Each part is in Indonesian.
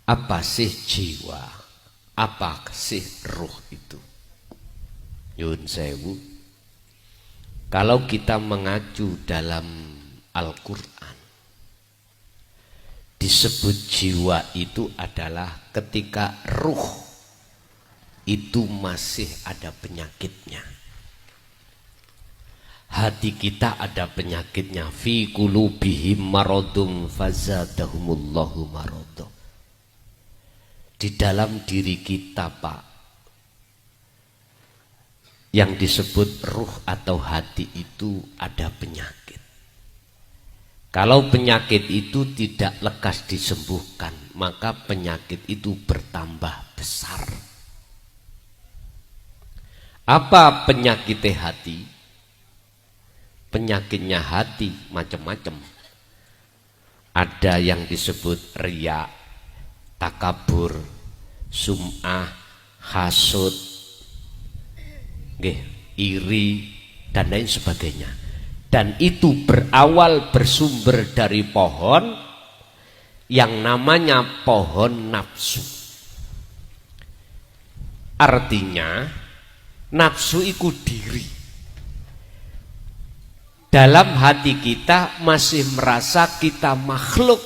Apa sih jiwa? Apa sih ruh itu? Yun sewu. Kalau kita mengacu dalam Al-Quran, disebut jiwa itu adalah ketika ruh itu masih ada penyakitnya. Hati kita ada penyakitnya. Fi qulubihim maradum fazadahumullahu maradum. Di dalam diri kita, Pak, yang disebut ruh atau hati itu ada penyakit. Kalau penyakit itu tidak lekas disembuhkan, maka penyakit itu bertambah besar. Apa penyakit hati? Penyakitnya hati macam-macam. Ada yang disebut riya, takabur, sum'ah, hasud, iri, dan lain sebagainya. Dan itu bersumber dari pohon yang namanya pohon nafsu. Artinya nafsu itu diri. Dalam hati kita masih merasa kita makhluk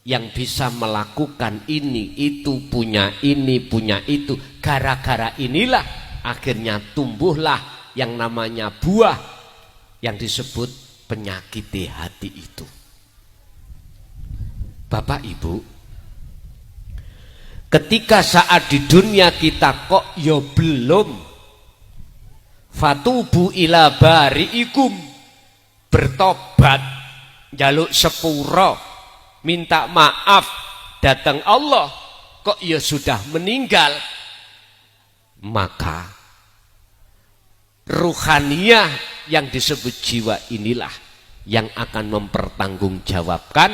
yang bisa melakukan ini, itu, punya ini, punya itu. Gara-gara inilah akhirnya tumbuhlah yang namanya buah yang disebut penyakit hati itu. Bapak Ibu, ketika saat di dunia kita kok ya belum fatubu ila bari'ikum, bertobat, jaluk sepuro, minta maaf datang Allah, kok ya sudah meninggal, maka ruhaniyah yang disebut jiwa inilah yang akan mempertanggungjawabkan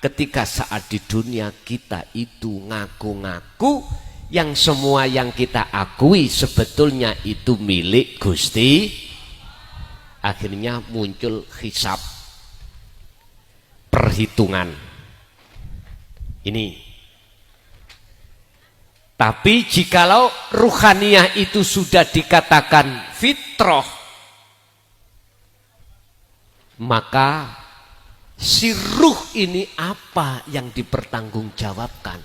ketika saat di dunia kita itu ngaku-ngaku yang semua yang kita akui sebetulnya itu milik Gusti. Akhirnya muncul hisab, perhitungan ini. Tapi jikalau ruhaniyah itu sudah dikatakan fitrah, maka si ruh ini apa yang dipertanggungjawabkan?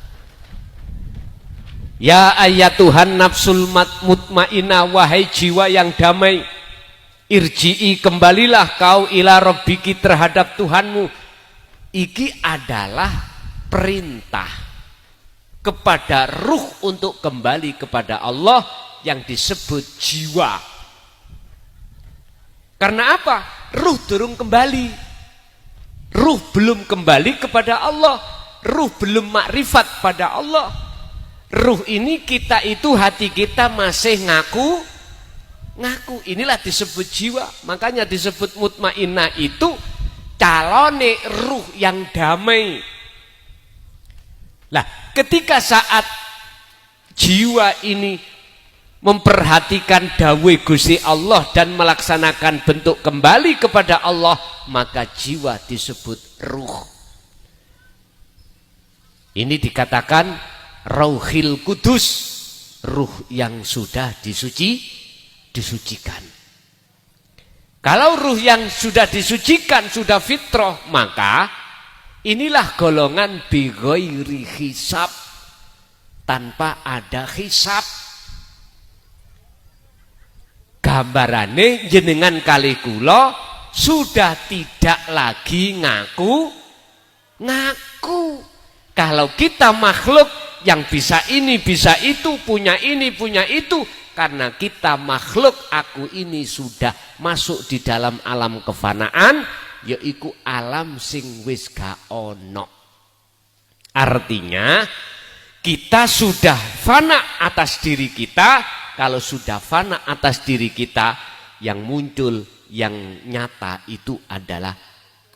Ya ayatuhan nafsul mutmainah, wahai jiwa yang damai, irji'i, kembalilah kau ila rabbiki, terhadap Tuhanmu. Iki adalah perintah kepada ruh untuk kembali kepada Allah yang disebut jiwa. Karena apa? Ruh durung kembali. Ruh belum kembali kepada Allah. Ruh belum makrifat pada Allah. Ruh ini kita itu, hati kita masih ngaku. Inilah disebut jiwa. Makanya disebut mutmainnah itu calone ruh yang damai. Lah, ketika saat jiwa ini memperhatikan dawuh Gusti Allah dan melaksanakan bentuk kembali kepada Allah, maka jiwa disebut ruh. Ini dikatakan Rauhil Kudus, ruh yang sudah disucikan. Kalau ruh yang sudah disucikan, sudah fitrah, maka inilah golongan bi ghairi hisab, tanpa ada hisab. Gambarane jenengan kali kula sudah tidak lagi ngaku. Kalau kita makhluk yang bisa ini, bisa itu, punya ini, punya itu, karena kita makhluk, aku ini sudah masuk di dalam alam kefanaan, yaiku alam sing wis gak ono. Artinya kita sudah fana atas diri kita. Kalau sudah fana atas diri kita, yang muncul, yang nyata itu adalah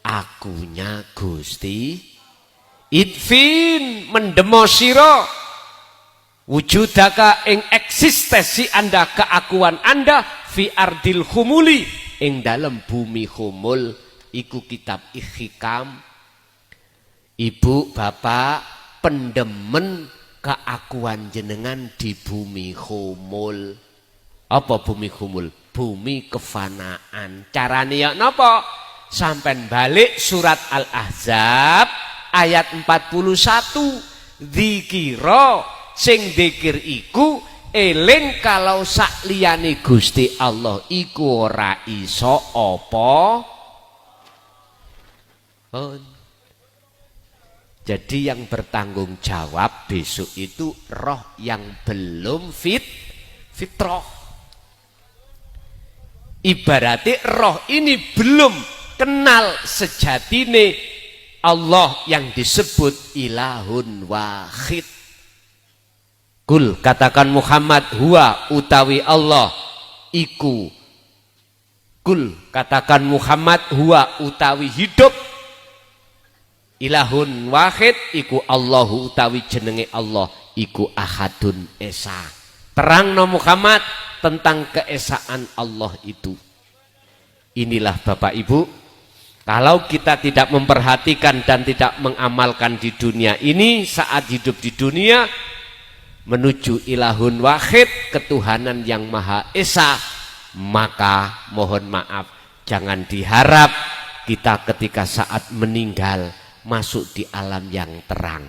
akunya Gusti. Idfin, mendemo sira wujudaka ing eksistensi Anda, keakuan Anda, fi ardil humuli, ing dalam bumi humul. Iku kitab Ihkam. Ibu, bapak, pendemen keakuan jenengan di bumi khumul. Apa bumi khumul? Bumi kefanaan. Carane ya napa? Sampai balik surat Al-Ahzab ayat 41. Dzikira sing dzikir iku eling kalau sakliyane Gusti Allah iku ora iso apa. Jadi yang bertanggung jawab besok itu roh yang belum fitrah. Ibaratnya roh ini belum kenal sejatine Allah yang disebut ilahun wahid. Kul katakan Muhammad huwa utawi Allah iku. Kul katakan Muhammad huwa utawi hidup. Ilahun wahid iku Allahu utawi jenenge Allah iku ahadun esa. Terangno Muhammad tentang keesaan Allah itu. Inilah Bapak Ibu, kalau kita tidak memperhatikan dan tidak mengamalkan di dunia ini saat hidup di dunia menuju ilahun wahid, ketuhanan yang maha esa, maka mohon maaf jangan diharap kita ketika saat meninggal masuk di alam yang terang.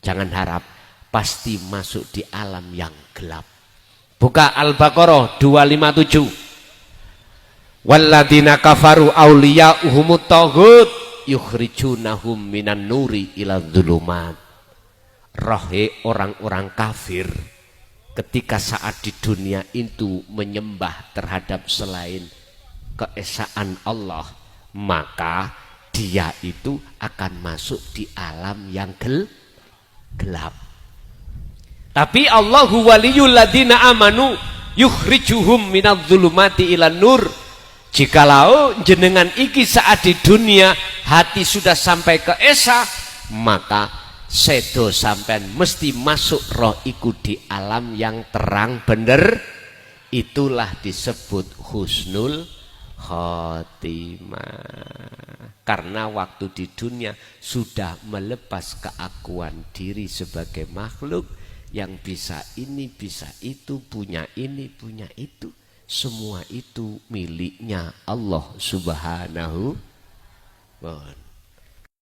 Jangan harap, pasti masuk di alam yang gelap. Buka Al-Baqarah 257. Walladzina kafaru awliya'uhumut taghut yukhrijunahum minan nuri ila dzulumat. Rohe orang-orang kafir ketika saat di dunia itu menyembah terhadap selain keesaan Allah, maka dia itu akan masuk di alam yang gelap. Tapi Allahu waliyul ladzina amanu yukhrijuhum minadz zulumati ilan nur. Jikalau jenengan iki saat di dunia hati sudah sampai ke esa, maka sedo sampean mesti masuk roh iku di alam yang terang bener. Itulah disebut husnul khotimah. Karena waktu di dunia sudah melepas keakuan diri sebagai makhluk yang bisa ini, bisa itu, punya ini, punya itu. Semua itu miliknya Allah Subhanahu wa ta'ala.